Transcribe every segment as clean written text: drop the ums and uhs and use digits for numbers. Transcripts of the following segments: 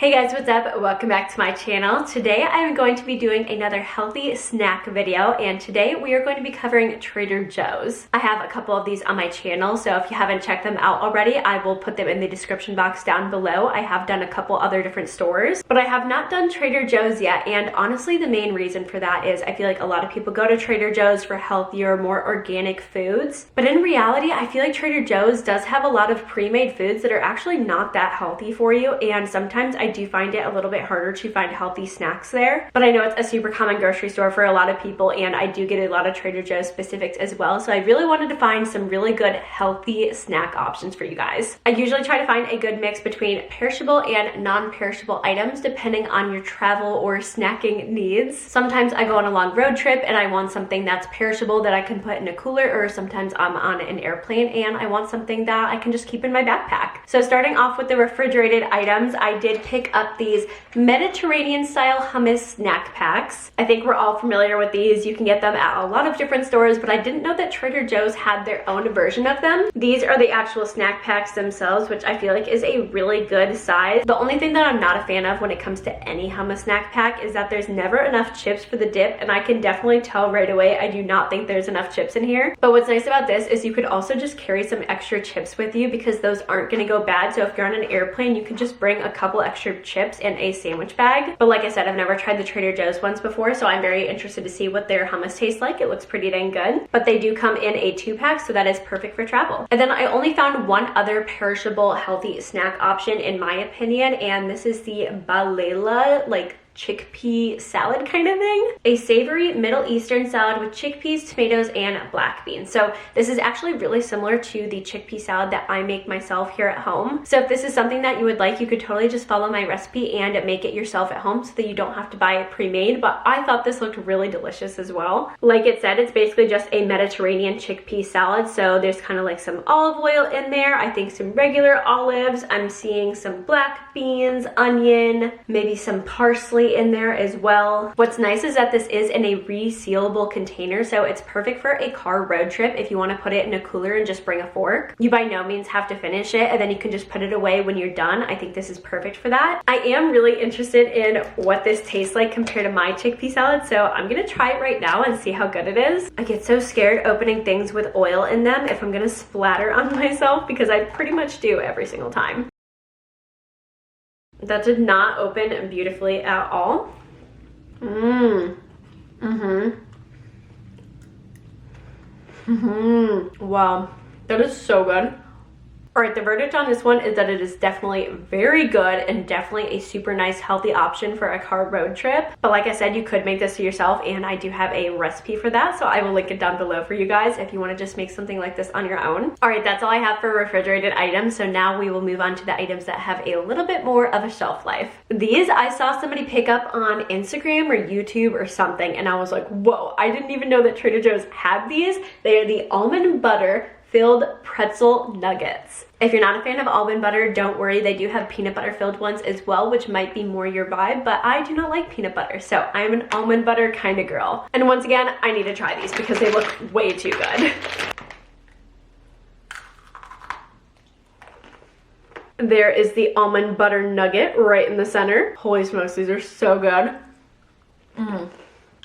Hey guys, what's up? Welcome back to my channel. Today I'm going to be doing another healthy snack video, and today we are going to be covering Trader Joe's. I have a couple of these on my channel, so if you haven't checked them out already, I will put them in the description box down below. I have done a couple other different stores, but I have not done Trader Joe's yet, and honestly the main reason for that is I feel like a lot of people go to Trader Joe's for healthier, more organic foods, but in reality I feel like Trader Joe's does have a lot of pre-made foods that are actually not that healthy for you, and sometimes I do find it a little bit harder to find healthy snacks there. But I know it's a super common grocery store for a lot of people, and I do get a lot of Trader Joe's specifics as well, so I really wanted to find some really good healthy snack options for you guys. I usually try to find a good mix between perishable and non-perishable items depending on your travel or snacking needs. Sometimes I go on a long road trip and I want something that's perishable that I can put in a cooler, or sometimes I'm on an airplane and I want something that I can just keep in my backpack. So starting off with the refrigerated items, I did pick up these Mediterranean style hummus snack packs. I think we're all familiar with these. You can get them at a lot of different stores, but I didn't know that Trader Joe's had their own version of them. These are the actual snack packs themselves, which I feel like is a really good size. The only thing that I'm not a fan of when it comes to any hummus snack pack is that there's never enough chips for the dip, and I can definitely tell right away I do not think there's enough chips in here. But what's nice about this is you could also just carry some extra chips with you because those aren't gonna go bad. So if you're on an airplane, you can just bring a couple extra chips in a sandwich bag. But like I said, I've never tried the Trader Joe's ones before, so I'm very interested to see what their hummus tastes like. It looks pretty dang good. But they do come in a 2-pack, so that is perfect for travel. And then I only found one other perishable healthy snack option in my opinion, and this is the balela, like chickpea salad kind of thing. A savory Middle Eastern salad with chickpeas, tomatoes, and black beans. So this is actually really similar to the chickpea salad that I make myself here at home. So if this is something that you would like, you could totally just follow my recipe and make it yourself at home so that you don't have to buy it pre-made. But I thought this looked really delicious as well. Like it said, it's basically just a Mediterranean chickpea salad. So there's kind of like some olive oil in there, I think some regular olives, I'm seeing some black beans, onion, maybe some parsley in there as well. What's nice is that this is in a resealable container, so it's perfect for a car road trip if you want to put it in a cooler and just bring a fork. You by no means have to finish it, and then you can just put it away when you're done. I think this is perfect for that. I am really interested in what this tastes like compared to my chickpea salad, so I'm gonna try it right now and see how good it is. I get so scared opening things with oil in them if I'm gonna splatter on myself, because I pretty much do every single time. That did not open beautifully at all. Wow, that is so good. All right, the verdict on this one is that it is definitely very good and definitely a super nice healthy option for a car road trip. But like I said, you could make this yourself, and I do have a recipe for that, so I will link it down below for you guys if you want to just make something like this on your own. All right, that's all I have for refrigerated items, so now we will move on to the items that have a little bit more of a shelf life. These I saw somebody pick up on Instagram or YouTube or something, and I was like, whoa, I didn't even know that Trader Joe's had these. They are the almond butter filled pretzel nuggets. If you're not a fan of almond butter, don't worry, they do have peanut butter filled ones as well, which might be more your vibe, but I do not like peanut butter, so I'm an almond butter kind of girl. And once again, I need to try these because they look way too good. There is the almond butter nugget right in the center. Holy smokes, these are so good.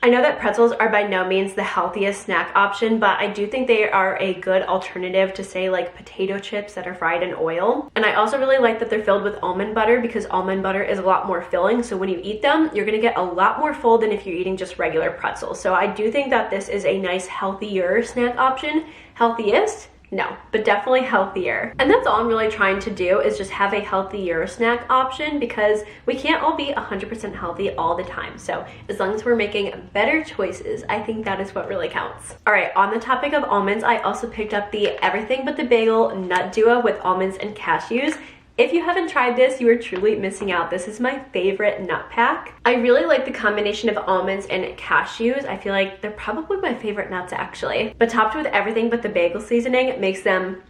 I know that pretzels are by no means the healthiest snack option, but I do think they are a good alternative to, say, like potato chips that are fried in oil. And I also really like that they're filled with almond butter because almond butter is a lot more filling, so when you eat them, you're gonna get a lot more full than if you're eating just regular pretzels. So I do think that this is a nice healthier snack option. Healthiest? No, but definitely healthier. And that's all I'm really trying to do, is just have a healthier snack option, because we can't all be 100% healthy all the time. So as long as we're making better choices, I think that is what really counts. All right, on the topic of almonds, I also picked up the Everything But the Bagel Nut Duo with almonds and cashews. If you haven't tried this, you are truly missing out. This is my favorite nut pack. I really like the combination of almonds and cashews. I feel like they're probably my favorite nuts actually. But topped with everything but the bagel seasoning makes them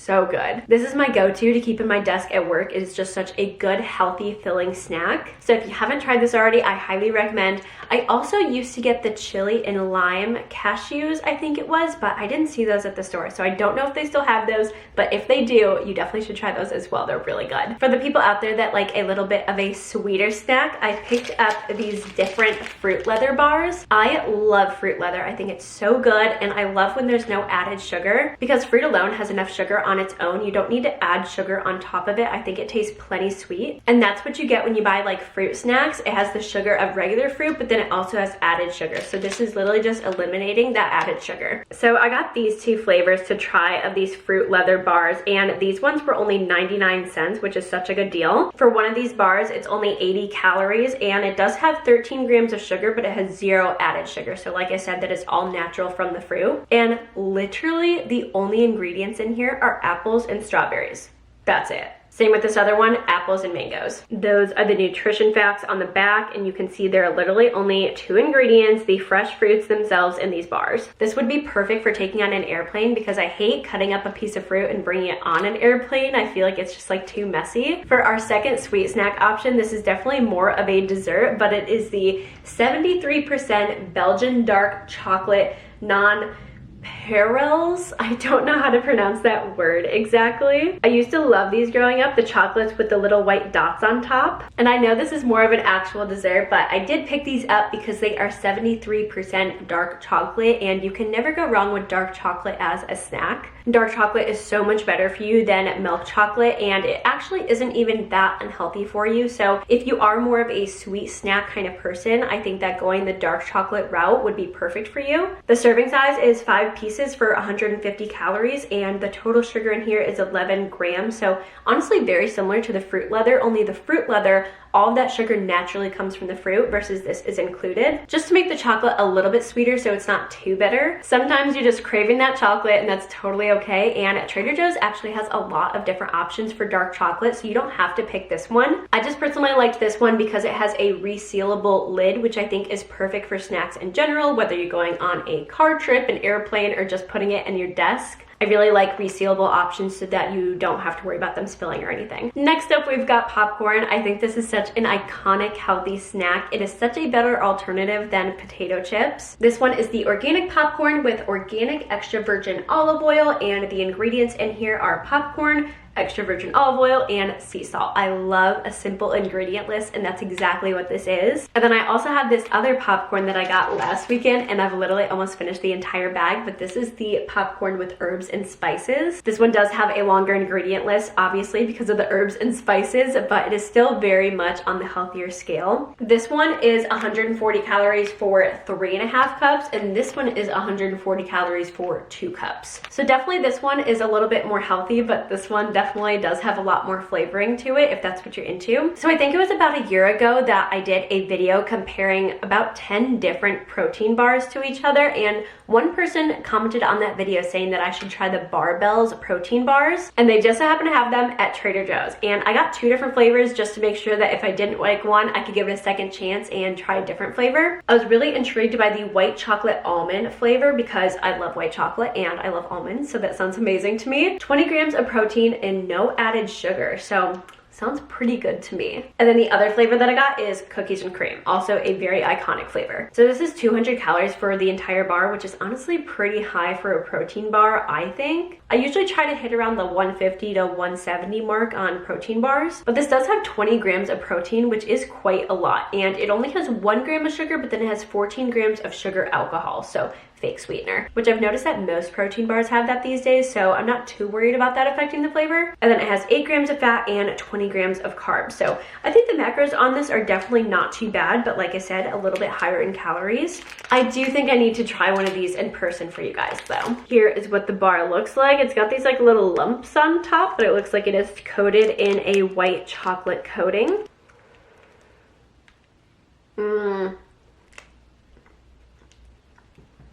so good. This is my go-to to keep in my desk at work. It is just such a good, healthy, filling snack. So if you haven't tried this already, I highly recommend. I also used to get the chili and lime cashews, I think it was, but I didn't see those at the store. So I don't know if they still have those, but if they do, you definitely should try those as well. They're really good. For the people out there that like a little bit of a sweeter snack, I picked up these different fruit leather bars. I love fruit leather. I think it's so good, and I love when there's no added sugar because fruit alone has enough sugar on its own. You don't need to add sugar on top of it. I think it tastes plenty sweet, and that's what you get when you buy like fruit snacks. It has the sugar of regular fruit, but then it also has added sugar. So this is literally just eliminating that added sugar. So I got these two flavors to try of these fruit leather bars, and these ones were only 99 cents, which is such a good deal. For one of these bars, it's only 80 calories, and it does have 13 grams of sugar, but it has 0 added sugar. So like I said, that is all natural from the fruit. And literally the only ingredients in here are apples and strawberries. That's it. Same with this other one, apples and mangoes. Those are the nutrition facts on the back, and you can see there are literally only 2 ingredients, the fresh fruits themselves and these bars. This would be perfect for taking on an airplane because I hate cutting up a piece of fruit and bringing it on an airplane. I feel like it's just like too messy. For our second sweet snack option, this is definitely more of a dessert, but it is the 73% Belgian dark chocolate non-perils. I don't know how to pronounce that word exactly. I used to love these growing up, the chocolates with the little white dots on top. And I know this is more of an actual dessert, but I did pick these up because they are 73% dark chocolate, and you can never go wrong with dark chocolate as a snack. Dark chocolate is so much better for you than milk chocolate, and it actually isn't even that unhealthy for you. So if you are more of a sweet snack kind of person, I think that going the dark chocolate route would be perfect for you. The serving size is 5 pieces for 150 calories, and the total sugar in here is 11 grams. So honestly very similar to the fruit leather, only the fruit leather, all of that sugar naturally comes from the fruit versus this is included, just to make the chocolate a little bit sweeter so it's not too bitter. Sometimes you're just craving that chocolate, and that's totally okay. And Trader Joe's actually has a lot of different options for dark chocolate, so you don't have to pick this one. I just personally liked this one because it has a resealable lid, which I think is perfect for snacks in general, whether you're going on a car trip, an airplane, or just putting it in your desk. I really like resealable options so that you don't have to worry about them spilling or anything. Next up, we've got popcorn. I think this is such an iconic healthy snack. It is such a better alternative than potato chips. This one is the organic popcorn with organic extra virgin olive oil, and the ingredients in here are popcorn, extra virgin olive oil, and sea salt. I love a simple ingredient list, and that's exactly what this is. And then I also have this other popcorn that I got last weekend, and I've literally almost finished the entire bag, but this is the popcorn with herbs and spices. This one does have a longer ingredient list, obviously because of the herbs and spices, but it is still very much on the healthier scale. This one is 140 calories for 3.5 cups, and this one is 140 calories for 2 cups. So definitely this one is a little bit more healthy, but this one definitely does have a lot more flavoring to it if that's what you're into. So I think it was about a year ago that I did a video comparing about 10 different protein bars to each other, and one person commented on that video saying that I should try the Barbells protein bars, and they just so happen to have them at Trader Joe's. And I got 2 different flavors just to make sure that if I didn't like one, I could give it a second chance and try a different flavor. I was really intrigued by the white chocolate almond flavor because I love white chocolate and I love almonds, so that sounds amazing to me. 20 grams of protein and no added sugar, so sounds pretty good to me. And then the other flavor that I got is cookies and cream, also a very iconic flavor. So this is 200 calories for the entire bar, which is honestly pretty high for a protein bar, I think. I usually try to hit around the 150 to 170 mark on protein bars, but this does have 20 grams of protein, which is quite a lot. And it only has 1 gram of sugar, but then it has 14 grams of sugar alcohol, so fake sweetener, which I've noticed that most protein bars have that these days, so I'm not too worried about that affecting the flavor. And then it has 8 grams of fat and 20 grams of carbs. So I think the macros on this are definitely not too bad, but like I said, a little bit higher in calories. I do think I need to try one of these in person for you guys though. Here is what the bar looks like. It's got these like little lumps on top, but it looks like it is coated in a white chocolate coating.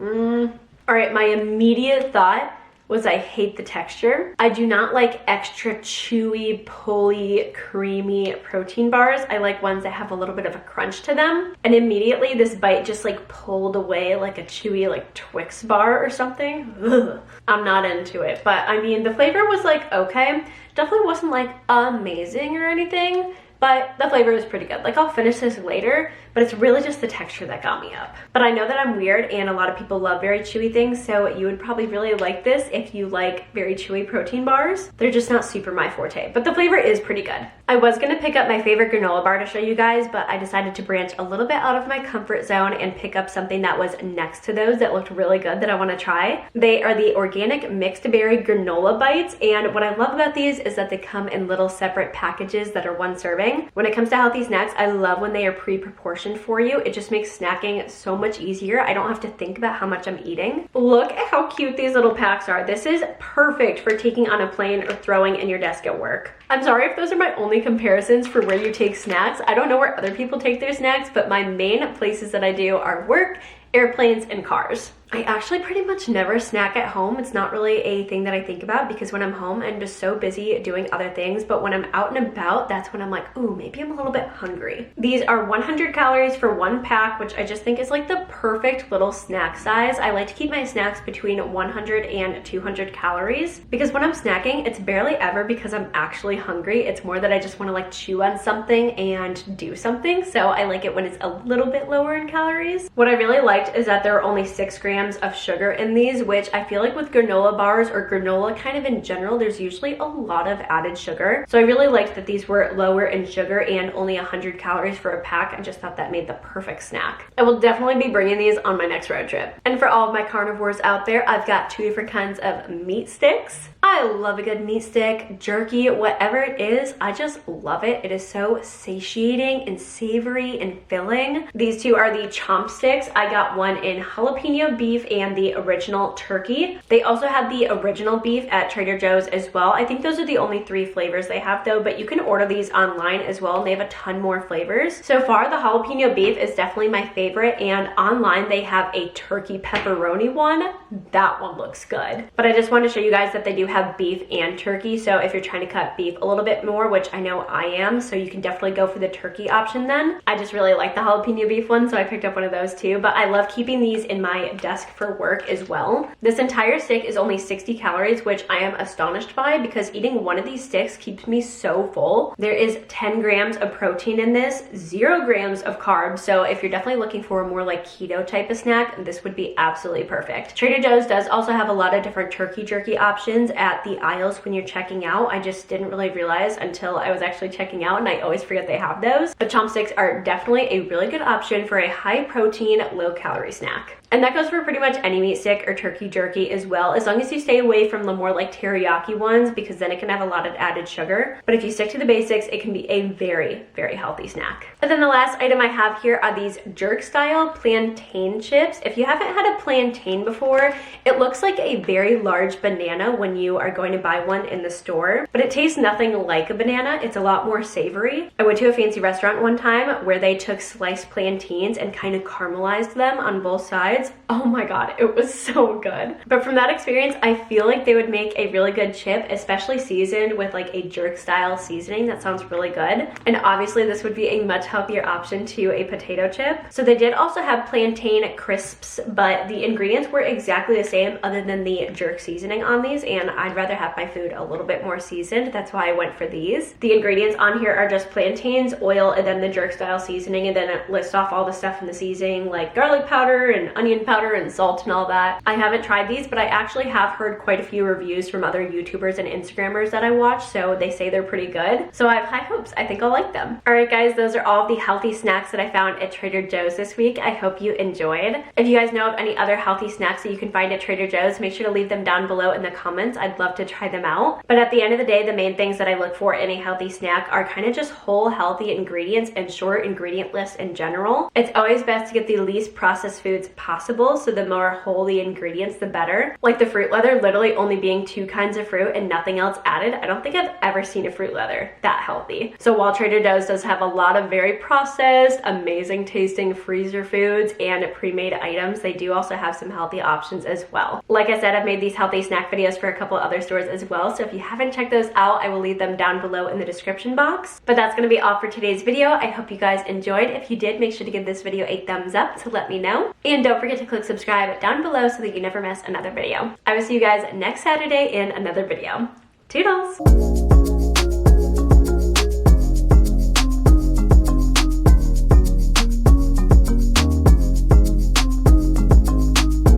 All right, my immediate thought was I hate the texture. I do not like extra chewy, pulley, creamy protein bars. I like ones that have a little bit of a crunch to them. And immediately this bite just like pulled away like a chewy like Twix bar or something. Ugh. I'm not into it. But I mean, the flavor was like okay. Definitely wasn't like amazing or anything, but the flavor is pretty good. Like I'll finish this later, but it's really just the texture that got me up. But I know that I'm weird and a lot of people love very chewy things, so you would probably really like this if you like very chewy protein bars. They're just not super my forte, but the flavor is pretty good. I was gonna pick up my favorite granola bar to show you guys, but I decided to branch a little bit out of my comfort zone and pick up something that was next to those that looked really good that I wanna try. They are the organic mixed berry granola bites, and what I love about these is that they come in little separate packages that are one serving. When it comes to healthy snacks, I love when they are pre-proportioned for you. It just makes snacking so much easier. I don't have to think about how much I'm eating. Look at how cute these little packs are. This is perfect for taking on a plane or throwing in your desk at work. I'm sorry if those are my only comparisons for where you take snacks. I don't know where other people take their snacks, but my main places that I do are work, airplanes, and cars. I actually pretty much never snack at home. It's not really a thing that I think about because when I'm home, I'm just so busy doing other things. But when I'm out and about, that's when I'm like, ooh, maybe I'm a little bit hungry. These are 100 calories for one pack, which I just think is like the perfect little snack size. I like to keep my snacks between 100 and 200 calories because when I'm snacking, it's barely ever because I'm actually hungry. It's more that I just want to like chew on something and do something. So I like it when it's a little bit lower in calories. What I really liked is that there are only 6 grams of sugar in these, which I feel like with granola bars or granola kind of in general, there's usually a lot of added sugar. So I really liked that these were lower in sugar and only 100 calories for a pack. I just thought that made the perfect snack. I will definitely be bringing these on my next road trip. And for all of my carnivores out there, I've got 2 different kinds of meat sticks. I love a good meat stick, jerky, whatever it is. I just love it. It is so satiating and savory and filling. These 2 are the chomp sticks. I got one in jalapeno beef and the original turkey. They also had the original beef at Trader Joe's as well. I think those are the only 3 flavors they have though, but you can order these online as well and they have a ton more flavors. So far, the jalapeno beef is definitely my favorite, and online they have a turkey pepperoni one. That one looks good. But I just want to show you guys that they do have beef and turkey, so if you're trying to cut beef a little bit more, which I know I am, so you can definitely go for the turkey option then. I just really like the jalapeno beef one, so I picked up one of those too, but I love keeping these in my desk for work as well. This entire stick is only 60 calories, which I am astonished by because eating one of these sticks keeps me so full. There is 10 grams of protein in this, 0 grams of carbs, so if you're definitely looking for a more like keto type of snack, this would be absolutely perfect. Trader Joe's does also have a lot of different turkey jerky options at the aisles when you're checking out. I just didn't really realize until I was actually checking out, and I always forget they have those. But chopsticks are definitely a really good option for a high protein, low calorie snack. And that goes for pretty much any meat stick or turkey jerky as well, as long as you stay away from the more like teriyaki ones, because then it can have a lot of added sugar. But if you stick to the basics, it can be a very, very healthy snack. And then the last item I have here are these jerk style plantain chips. If you haven't had a plantain before, it looks like a very large banana when you are going to buy one in the store, but it tastes nothing like a banana. It's a lot more savory. I went to a fancy restaurant one time where they took sliced plantains and kind of caramelized them on both sides. Oh my god, it was so good. But from that experience, I feel like they would make a really good chip, especially seasoned with like a jerk style seasoning. That sounds really good. And obviously this would be a much healthier option to a potato chip. So they did also have plantain crisps, but the ingredients were exactly the same other than the jerk seasoning on these, and I'd rather have my food a little bit more seasoned. That's why I went for these. The ingredients on here are just plantains, oil, and then the jerk style seasoning, and then it lists off all the stuff in the seasoning like garlic powder and onion powder and salt and all that. I haven't tried these, but I actually have heard quite a few reviews from other YouTubers and Instagrammers that I watch, so they say they're pretty good. So I have high hopes. I think I'll like them. All right, guys, those are all the healthy snacks that I found at Trader Joe's this week. I hope you enjoyed. If you guys know of any other healthy snacks that you can find at Trader Joe's, make sure to leave them down below in the comments. I'd love to try them out. But at the end of the day, the main things that I look for in a healthy snack are kind of just whole, healthy ingredients and short ingredient lists in general. It's always best to get the least processed foods possible possible, so the more whole the ingredients, the better. Like the fruit leather literally only being 2 kinds of fruit and nothing else added. I don't think I've ever seen a fruit leather that healthy. So while Trader Joe's does have a lot of very processed, amazing tasting freezer foods and pre-made items, they do also have some healthy options as well. Like I said, I've made these healthy snack videos for a couple other stores as well, so if you haven't checked those out, I will leave them down below in the description box. But that's gonna be all for today's video. I hope you guys enjoyed. If you did, make sure to give this video a thumbs up to let me know. And don't forget to click subscribe down below so that you never miss another video. I will see you guys next Saturday in another video. Toodles!